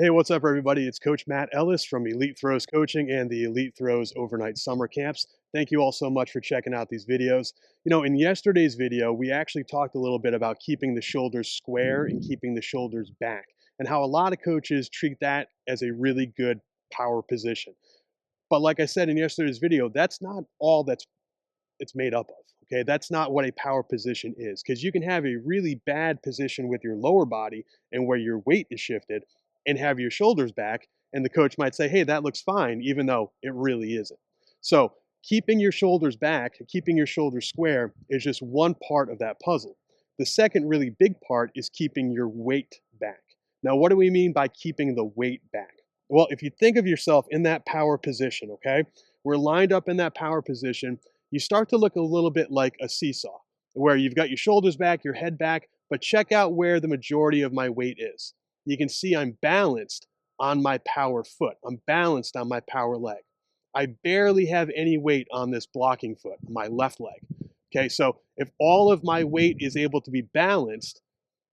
Hey, what's up, everybody? It's Coach Matt Ellis from Elite Throws Coaching and the Elite Throws Overnight Summer Camps. Thank you all so much for checking out these videos. In yesterday's video, we actually talked a little bit about keeping the shoulders square and keeping the shoulders back, and how a lot of coaches treat that as a really good power position. But like I said in yesterday's video, that's not all that's it's made up of. Okay, that's not what a power position is, because you can have a really bad position with your lower body and where your weight is shifted and have your shoulders back, and the coach might say, hey, that looks fine, even though it really isn't. So keeping your shoulders back, keeping your shoulders square is just one part of that puzzle. The second really big part is keeping your weight back. Now, what do we mean by keeping the weight back? Well, if you think of yourself in that power position, okay, we're lined up in that power position, you start to look a little bit like a seesaw, where you've got your shoulders back, your head back, but check out where the majority of my weight is. You can see I'm balanced on my power foot. I'm balanced on my power leg. I barely have any weight on this blocking foot, my left leg. Okay, so if all of my weight is able to be balanced,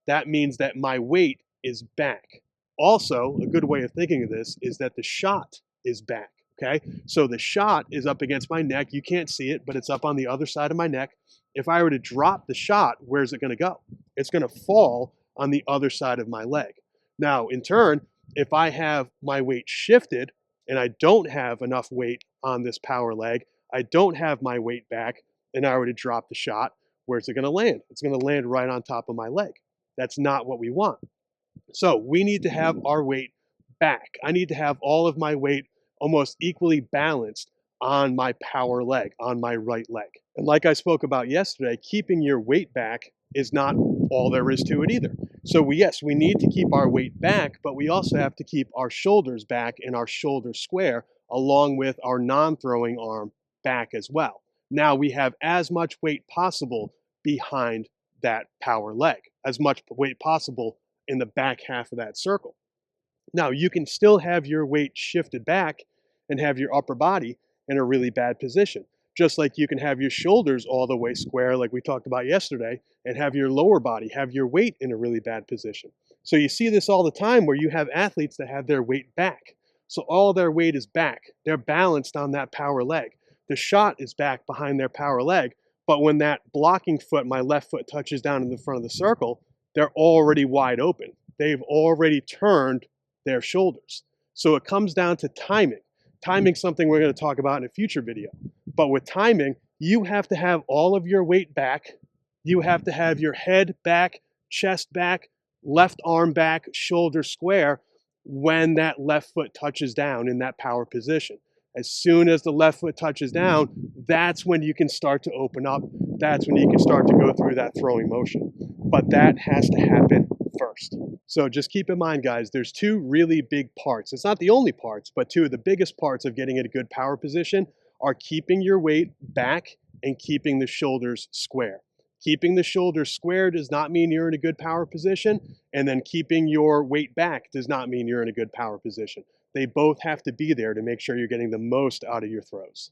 that means that my weight is back. Also, a good way of thinking of this is that the shot is back. Okay, so the shot is up against my neck. You can't see it, but it's up on the other side of my neck. If I were to drop the shot, where's it going to go? It's going to fall on the other side of my leg. Now, in turn, if I have my weight shifted and I don't have enough weight on this power leg, I don't have my weight back, and I were to drop the shot, where's it going to land? It's going to land right on top of my leg. That's not what we want. So we need to have our weight back. I need to have all of my weight almost equally balanced on my power leg, on my right leg. And like I spoke about yesterday, keeping your weight back is not all there is to it either. So yes, we need to keep our weight back, but we also have to keep our shoulders back and our shoulders square, along with our non-throwing arm back as well. Now we have as much weight possible behind that power leg, as much weight possible in the back half of that circle. Now, you can still have your weight shifted back and have your upper body in a really bad position, just like you can have your shoulders all the way square, like we talked about yesterday, and have your lower body, have your weight in a really bad position. So you see this all the time where you have athletes that have their weight back. So all their weight is back. They're balanced on that power leg. The shot is back behind their power leg, but when that blocking foot, my left foot, touches down in the front of the circle, they're already wide open. They've already turned their shoulders. So it comes down to timing. Timing's something we're going to talk about in a future video. But with timing, you have to have all of your weight back. You have to have your head back, chest back, left arm back, shoulder square when that left foot touches down in that power position. As soon as the left foot touches down, that's when you can start to open up. That's when you can start to go through that throwing motion. But that has to happen first. So just keep in mind, guys, there's two really big parts. It's not the only parts, but two of the biggest parts of getting in a good power position are keeping your weight back and keeping the shoulders square. Keeping the shoulders square does not mean you're in a good power position, and then keeping your weight back does not mean you're in a good power position. They both have to be there to make sure you're getting the most out of your throws.